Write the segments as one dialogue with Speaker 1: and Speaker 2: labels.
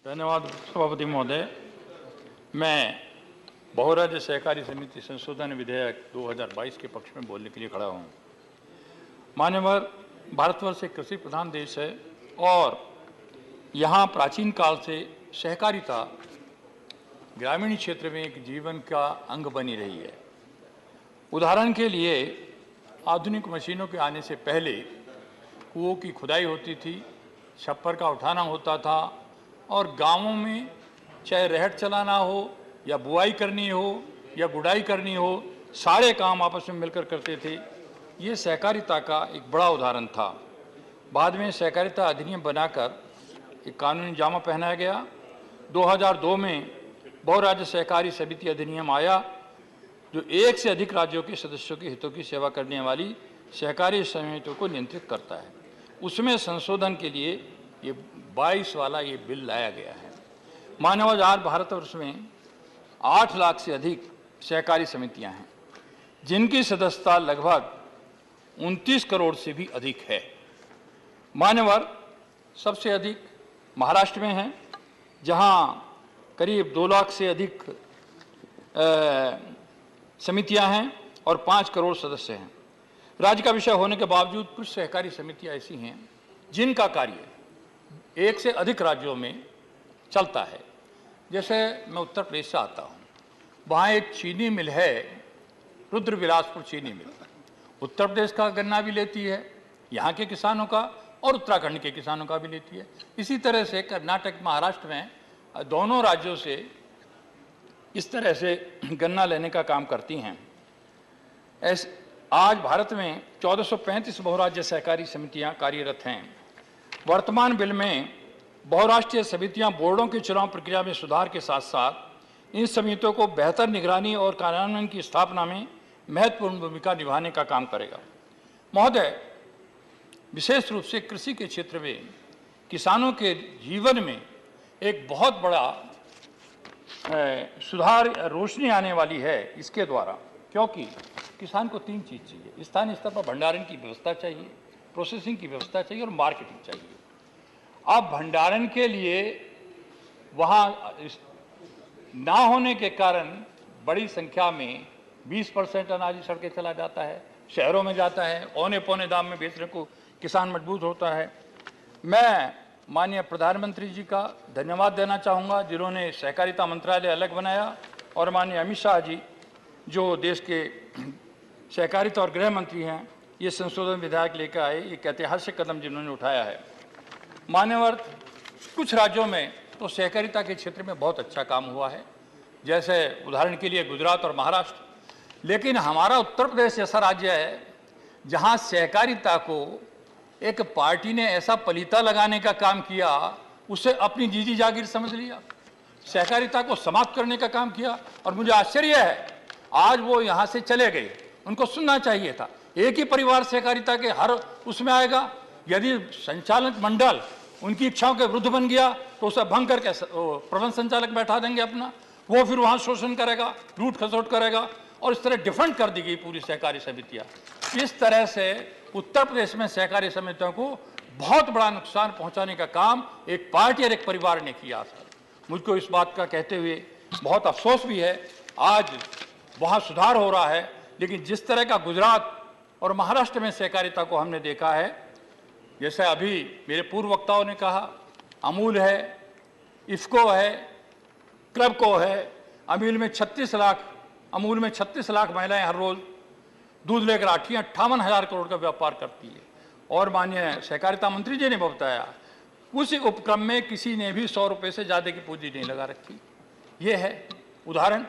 Speaker 1: धन्यवाद सभापति महोदय। मैं बहुराज्य सहकारी समिति संशोधन विधेयक 2022 के पक्ष में बोलने के लिए खड़ा हूँ। मान्यवर, भारतवर्ष एक कृषि प्रधान देश है और यहाँ प्राचीन काल से सहकारिता ग्रामीण क्षेत्र में एक जीवन का अंग बनी रही है। उदाहरण के लिए आधुनिक मशीनों के आने से पहले कुओं की खुदाई होती थी, छप्पर का उठाना होता था और गांवों में चाहे रहट चलाना हो या बुआई करनी हो या गुड़ाई करनी हो, सारे काम आपस में मिलकर करते थे। ये सहकारिता का एक बड़ा उदाहरण था। बाद में सहकारिता अधिनियम बनाकर एक कानूनी जामा पहनाया गया। 2002 में बहुराज्य सहकारी समिति अधिनियम आया जो एक से अधिक राज्यों के सदस्यों के हितों की सेवा करने वाली सहकारी समितियों को नियंत्रित करता है। उसमें संशोधन के लिए ये 22 वाला ये बिल लाया गया है। मानव आज भारतवर्ष में 8 लाख से अधिक सहकारी समितियां हैं जिनकी सदस्यता लगभग 29 करोड़ से भी अधिक है। मान्यवर, सबसे अधिक महाराष्ट्र में है जहां करीब 2 लाख से अधिक समितियां हैं और 5 करोड़ सदस्य हैं। राज्य का विषय होने के बावजूद कुछ सहकारी समितियां ऐसी हैं जिनका कार्य एक से अधिक राज्यों में चलता है। जैसे मैं उत्तर प्रदेश से आता हूँ, वहाँ एक चीनी मिल है, रुद्रविलासपुर चीनी मिल। उत्तर प्रदेश का गन्ना भी लेती है, यहाँ के किसानों का, और उत्तराखंड के किसानों का भी लेती है। इसी तरह से कर्नाटक, महाराष्ट्र में दोनों राज्यों से इस तरह से गन्ना लेने का काम करती हैं। आज भारत में 1435 बहुराज्य सहकारी समितियां कार्यरत हैं। वर्तमान बिल में बहुराष्ट्रीय समितियां बोर्डों के चुनाव प्रक्रिया में सुधार के साथ साथ इन समितियों को बेहतर निगरानी और कार्यान्वयन की स्थापना में महत्वपूर्ण भूमिका निभाने का काम करेगा। महोदय, विशेष रूप से कृषि के क्षेत्र में किसानों के जीवन में एक बहुत बड़ा सुधार, रोशनी आने वाली है इसके द्वारा, क्योंकि किसान को 3 चीज़ चाहिए। स्थानीय स्तर पर भंडारण की व्यवस्था चाहिए, प्रोसेसिंग की व्यवस्था चाहिए और मार्केटिंग चाहिए। अब भंडारण के लिए वहाँ ना होने के कारण बड़ी संख्या में 20% अनाज सड़कें चला जाता है, शहरों में जाता है, औने पौने दाम में बेचने को किसान मजबूर होता है। मैं माननीय प्रधानमंत्री जी का धन्यवाद देना चाहूँगा जिन्होंने सहकारिता मंत्रालय अलग बनाया, और माननीय अमित शाह जी जो देश के सहकारिता और गृह मंत्री हैं, ये संशोधन विधेयक लेकर आए। एक ऐतिहासिक कदम जिन्होंने उठाया है। मान्यवर, कुछ राज्यों में तो सहकारिता के क्षेत्र में बहुत अच्छा काम हुआ है, जैसे उदाहरण के लिए गुजरात और महाराष्ट्र। लेकिन हमारा उत्तर प्रदेश ऐसा राज्य है जहां सहकारिता को एक पार्टी ने ऐसा पलीता लगाने का काम किया, उसे अपनी जीजी जागीर समझ लिया, सहकारिता को समाप्त करने का काम किया। और मुझे आश्चर्य है आज वो यहाँ से चले गए। उनको सुनना चाहिए था। एक ही परिवार सहकारिता के हर उसमें आएगा। यदि संचालक मंडल उनकी इच्छाओं के विरुद्ध बन गया तो उसे भंग करके प्रबंध संचालक बैठा देंगे अपना, वो फिर वहाँ शोषण करेगा, लूट खसोट करेगा, और इस तरह डिफेंड कर दी गई पूरी सहकारी समितियाँ। इस तरह से उत्तर प्रदेश में सहकारी समितियों को बहुत बड़ा नुकसान पहुँचाने का काम एक पार्टी और एक परिवार ने किया था। मुझको इस बात का कहते हुए बहुत अफसोस भी है। आज वहाँ सुधार हो रहा है, लेकिन जिस तरह का गुजरात और महाराष्ट्र में सहकारिता को हमने देखा है, जैसे अभी मेरे पूर्व वक्ताओं ने कहा, अमूल है, इफ्को है, क्लबको है। अमूल में 36 लाख महिलाएं हर रोज दूध लेकर 58,000 करोड़ का व्यापार करती है। और माननीय सहकारिता मंत्री जी ने बताया, उस उपक्रम में किसी ने भी 100 रुपये से ज़्यादा की पूंजी नहीं लगा रखी। ये है उदाहरण,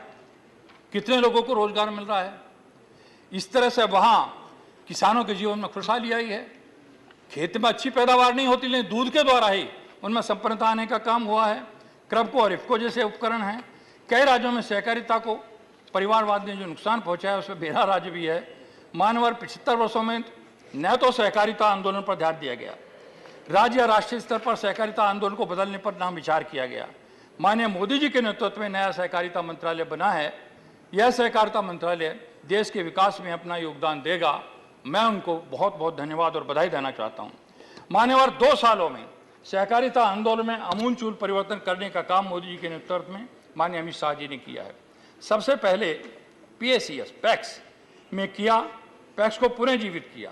Speaker 1: कितने लोगों को रोजगार मिल रहा है। इस तरह से वहाँ किसानों के जीवन में खुशहाली आई है। खेत में अच्छी पैदावार नहीं होती, लेकिन दूध के द्वारा ही उनमें संपन्नता आने का काम हुआ है। क्रबको और इफ्को जैसे उपकरण हैं। कई राज्यों में सहकारिता को परिवारवाद ने जो नुकसान पहुंचाया उसमें मेरा राज्य भी है। मानवर 75 वर्षों में न तो सहकारिता आंदोलन पर ध्यान दिया गया, राज्य या राष्ट्रीय स्तर पर सहकारिता आंदोलन को बदलने पर ना विचार किया गया। माननीय मोदी जी के नेतृत्व में नया सहकारिता मंत्रालय बना है। यह सहकारिता मंत्रालय देश के विकास में अपना योगदान देगा। मैं उनको बहुत बहुत धन्यवाद और बधाई देना चाहता हूँ। मान्यवर, 2 सालों में सहकारिता आंदोलन में आमूलचूल परिवर्तन करने का काम मोदी जी के नेतृत्व में माननीय अमित शाह जी ने किया है। सबसे पहले PACS पैक्स में किया, पैक्स को पुनर्जीवित किया,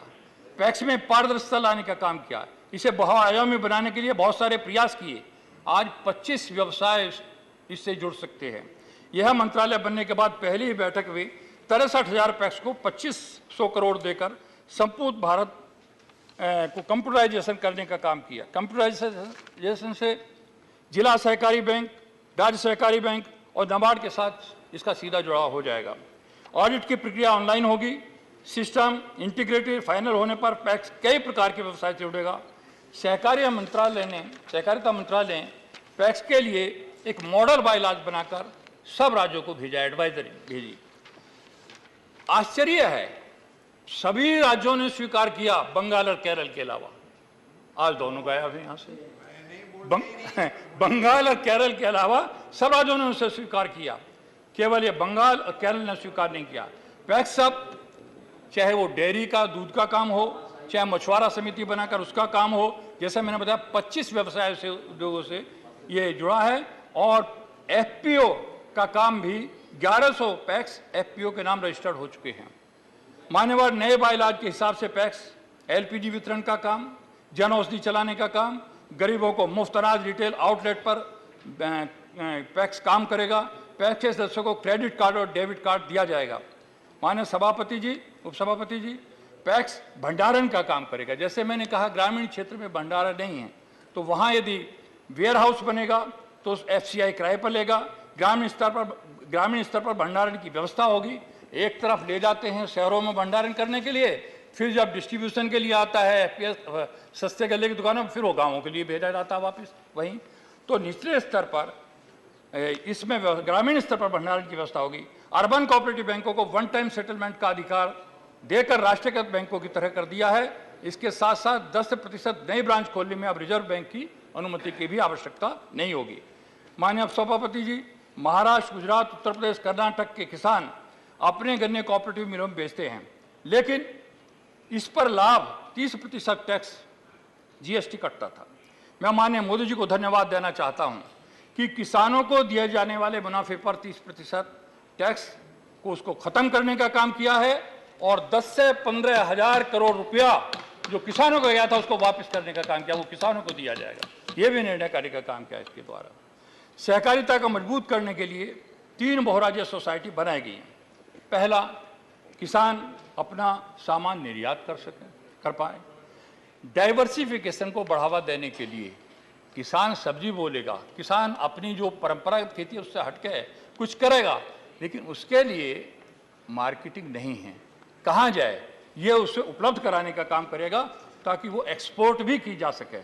Speaker 1: पैक्स में पारदर्शिता लाने का काम किया, इसे बहुआयामी बनाने के लिए बहुत सारे प्रयास किए। आज 25 व्यवसाय इससे जुड़ सकते हैं। यह मंत्रालय बनने के बाद पहली ही बैठक में 63,000 पैक्स को 2500 करोड़ देकर संपूर्ण भारत को कंप्यूटराइजेशन करने का काम किया। कंप्यूटराइजेशन से जिला सहकारी बैंक, राज्य सहकारी बैंक और नाबार्ड के साथ इसका सीधा जुड़ाव हो जाएगा। ऑडिट की प्रक्रिया ऑनलाइन होगी। सिस्टम इंटीग्रेटेड फाइनल होने पर पैक्स कई प्रकार के व्यवसाय से जुड़ेगा। सहकारिता मंत्रालय ने पैक्स के लिए एक मॉडल बायलॉज बनाकर सब राज्यों को भेजा, एडवाइजरी भेजी। आश्चर्य है, सभी राज्यों ने स्वीकार किया, बंगाल और केरल के अलावा। आज दोनों गए अभी यहां से, बंगाल और केरल के अलावा सब राज्यों ने उसे स्वीकार किया, केवल ये बंगाल और केरल ने स्वीकार नहीं किया। पैक्स सब, चाहे वो डेयरी का दूध का काम हो, चाहे मछुआरा समिति बनाकर उसका काम हो, जैसे मैंने बताया 25 व्यवसाय से उद्योगों से ये जुड़ा है। और FPO का काम भी 1100 पैक्स FPO के नाम रजिस्टर्ड हो चुके हैं। मान्यवर नए बायलॉज के हिसाब से पैक्स LPG वितरण का काम, जन औषधि चलाने का काम, गरीबों को मुफ्त अनाज रिटेल आउटलेट पर पैक्स काम करेगा। पैक्स के सदस्यों को क्रेडिट कार्ड और डेबिट कार्ड दिया जाएगा। माननीय सभापति जी, उपसभापति जी, पैक्स भंडारण का काम करेगा। जैसे मैंने कहा, ग्रामीण क्षेत्र में भंडारण नहीं है, तो वहाँ यदि वेयर हाउस बनेगा तो FCI किराए पर लेगा। ग्रामीण स्तर पर भंडारण की व्यवस्था होगी। एक तरफ ले जाते हैं शहरों में भंडारण करने के लिए, फिर जब डिस्ट्रीब्यूशन के लिए आता है FPS सस्ते गले की दुकानों में, फिर वो गाँवों के लिए भेजा जाता है वापस वहीं। तो निचले स्तर पर इसमें ग्रामीण स्तर पर भंडारण की व्यवस्था होगी। अर्बन कोऑपरेटिव बैंकों को वन टाइम सेटलमेंट का अधिकार देकर राष्ट्रीयकृत बैंकों की तरह कर दिया है। इसके साथ साथ 10% नई ब्रांच खोलने में अब रिजर्व बैंक की अनुमति की भी आवश्यकता नहीं होगी। माननीय सभापति जी, महाराष्ट्र, गुजरात, उत्तर प्रदेश, कर्नाटक के किसान अपने गन्ने कोऑपरेटिव मिलों में बेचते हैं, लेकिन इस पर लाभ 30% टैक्स GST कटता था। मैं माननीय मोदी जी को धन्यवाद देना चाहता हूं कि किसानों को दिए जाने वाले मुनाफे पर 30% टैक्स को उसको खत्म करने का काम किया है और 10 से 15 हजार करोड़ रुपया जो किसानों को गया था उसको वापस करने का काम किया, वो किसानों को दिया जाएगा। ये भी निर्णय करने का काम किया इसके द्वारा। सहकारिता को मजबूत करने के लिए 3 बहुराज्यीय सोसाइटी बनाई गई हैं। पहला, किसान अपना सामान निर्यात कर पाए। डाइवर्सिफिकेशन को बढ़ावा देने के लिए किसान सब्जी बोलेगा, किसान अपनी जो परंपरागत खेती है उससे हटके कुछ करेगा, लेकिन उसके लिए मार्केटिंग नहीं है, कहाँ जाए, ये उसे उपलब्ध कराने का काम करेगा ताकि वो एक्सपोर्ट भी की जा सके।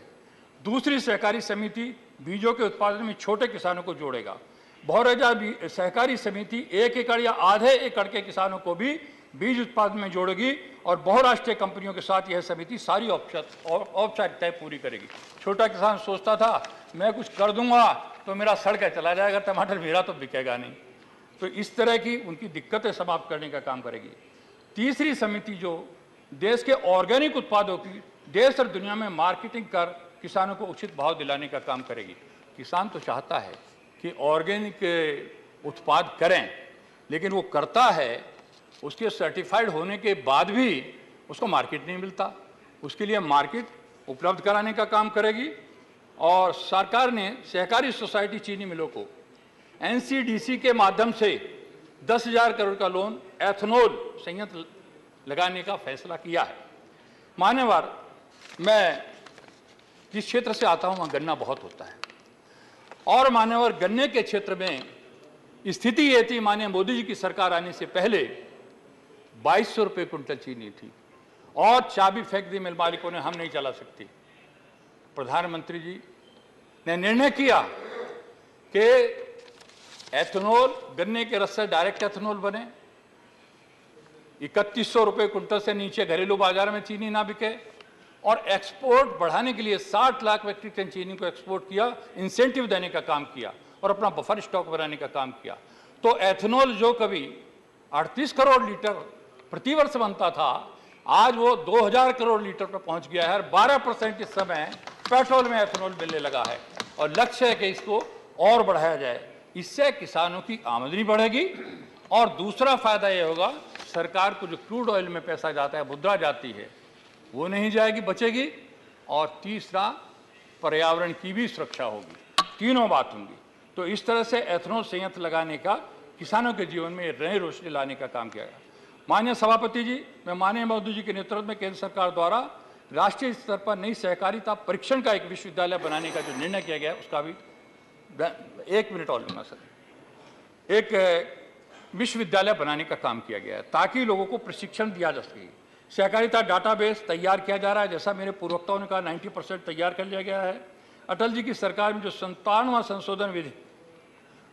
Speaker 1: दूसरी, सहकारी समिति बीजों के उत्पादन में छोटे किसानों को जोड़ेगा। बहुराज्यीय सहकारी समिति 1 एकड़ या आधे एकड़ के किसानों को भी बीज उत्पादन में जोड़ेगी और बहुराष्ट्रीय कंपनियों के साथ यह समिति सारी औपचारिकताएं पूरी करेगी। छोटा किसान सोचता था मैं कुछ कर दूंगा तो मेरा सड़ के चला जाएगा टमाटर, मेरा तो बिकेगा नहीं। तो इस तरह की उनकी दिक्कतें समाप्त करने का काम करेगी। तीसरी समिति जो देश के ऑर्गेनिक उत्पादों की देश और दुनिया में मार्केटिंग कर किसानों को उचित भाव दिलाने का काम करेगी। किसान तो चाहता है कि ऑर्गेनिक उत्पाद करें, लेकिन वो करता है, उसके सर्टिफाइड होने के बाद भी उसको मार्केट नहीं मिलता। उसके लिए मार्केट उपलब्ध कराने का काम करेगी। और सरकार ने सहकारी सोसाइटी चीनी मिलों को NCDC के माध्यम से 10,000 करोड़ का लोन एथेनॉल संयंत्र लगाने का फैसला किया है। मान्यवर, मैं जिस क्षेत्र से आता हूं वहां गन्ना बहुत होता है और मान्यवर गन्ने के क्षेत्र में स्थिति ये थी, माननीय मोदी जी की सरकार आने से पहले 2200 रुपये कुंटल चीनी थी और चाबी फेंक दी मिल मालिकों ने, हम नहीं चला सकती। प्रधानमंत्री जी ने निर्णय किया कि एथेनॉल, गन्ने के रस से डायरेक्ट एथेनॉल बने, 3100 रुपये कुंटल से नीचे घरेलू बाजार में चीनी ना बिके और एक्सपोर्ट बढ़ाने के लिए 60 लाख मीट्रिक टन चीनी को एक्सपोर्ट किया, इंसेंटिव देने का काम किया और अपना बफर स्टॉक बनाने का काम किया। तो एथेनॉल जो कभी 38 करोड़ लीटर प्रतिवर्ष बनता था, आज वो 2000 करोड़ लीटर पर पहुंच गया है और 12% इस समय पेट्रोल में एथेनॉल मिलने लगा है और लक्ष्य है कि इसको और बढ़ाया जाए। इससे किसानों की आमदनी बढ़ेगी और दूसरा फायदा ये होगा, सरकार को जो क्रूड ऑयल में पैसा जाता है, मुद्रा जाती है, वो नहीं जाएगी, बचेगी। और तीसरा, पर्यावरण की भी सुरक्षा होगी। तीनों बात होंगी। तो इस तरह से एथेनॉल संयंत्र लगाने का किसानों के जीवन में नई रोशनी लाने का काम किया गया। माननीय सभापति जी, मैं माननीय मोदी जी के नेतृत्व में केंद्र सरकार द्वारा राष्ट्रीय स्तर पर नई सहकारिता परीक्षण का एक विश्वविद्यालय बनाने का जो निर्णय किया गया है, उसका भी 1 मिनट और लूंगा सर। एक विश्वविद्यालय बनाने का काम किया गया है ताकि लोगों को प्रशिक्षण दिया जा सके। सहकारिता डाटाबेस तैयार किया जा रहा है, जैसा मेरे पूर्ववक्ताओं ने कहा 90% तैयार कर लिया गया है। अटल जी की सरकार में जो 57वां संशोधन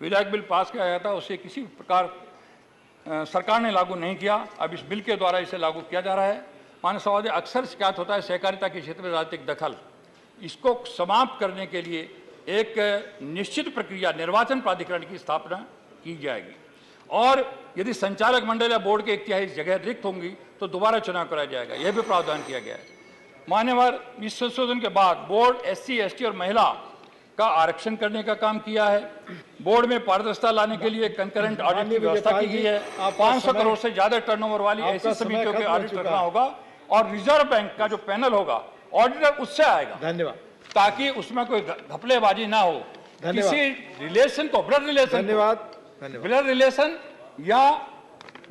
Speaker 1: विधेयक बिल पास किया गया था, उसे किसी प्रकार सरकार ने लागू नहीं किया। अब इस बिल के द्वारा इसे लागू किया जा रहा है। माननीय सभापति, अक्सर शिकायत होता है सहकारिता के क्षेत्र में राजनीतिक दखल, इसको समाप्त करने के लिए एक निश्चित प्रक्रिया निर्वाचन प्राधिकरण की स्थापना की जाएगी और यदि संचालक मंडल या बोर्ड के 1/3 जगह रिक्त होंगी तो दोबारा चुनाव कराया जाएगा। यह भी प्रावधान किया गया है। मान्यवर, इस संशोधन के बाद बोर्ड SC, ST और महिला का आरक्षण करने का काम किया है। बोर्ड में पारदर्शिता लाने के लिए कंकरेंट ऑडिट की व्यवस्था की गई है। 500 करोड़ से ज्यादा टर्नओवर वाली ऐसी समितियों के ऑडिट करना होगा और रिजर्व बैंक का जो पैनल होगा ऑडिटर उससे आएगा।
Speaker 2: धन्यवाद।
Speaker 1: ताकि उसमें कोई घपलेबाजी ना हो, किसी रिलेशन को ब्लड रिलेशन या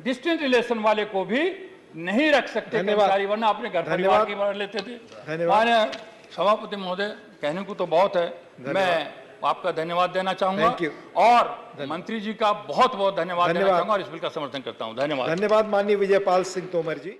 Speaker 1: डिस्टेंस रिलेशन वाले को भी नहीं रख सकते कर्मचारी, वरना अपने घर परिवार की बात लेते थे। माननीय सभापति महोदय, कहने को तो बहुत है, मैं आपका धन्यवाद देना चाहूंगा और मंत्री जी का बहुत बहुत धन्यवाद देना चाहूंगा और इस बिल का समर्थन करता हूं। धन्यवाद।
Speaker 2: धन्यवाद माननीय विजयपाल सिंह तोमर जी।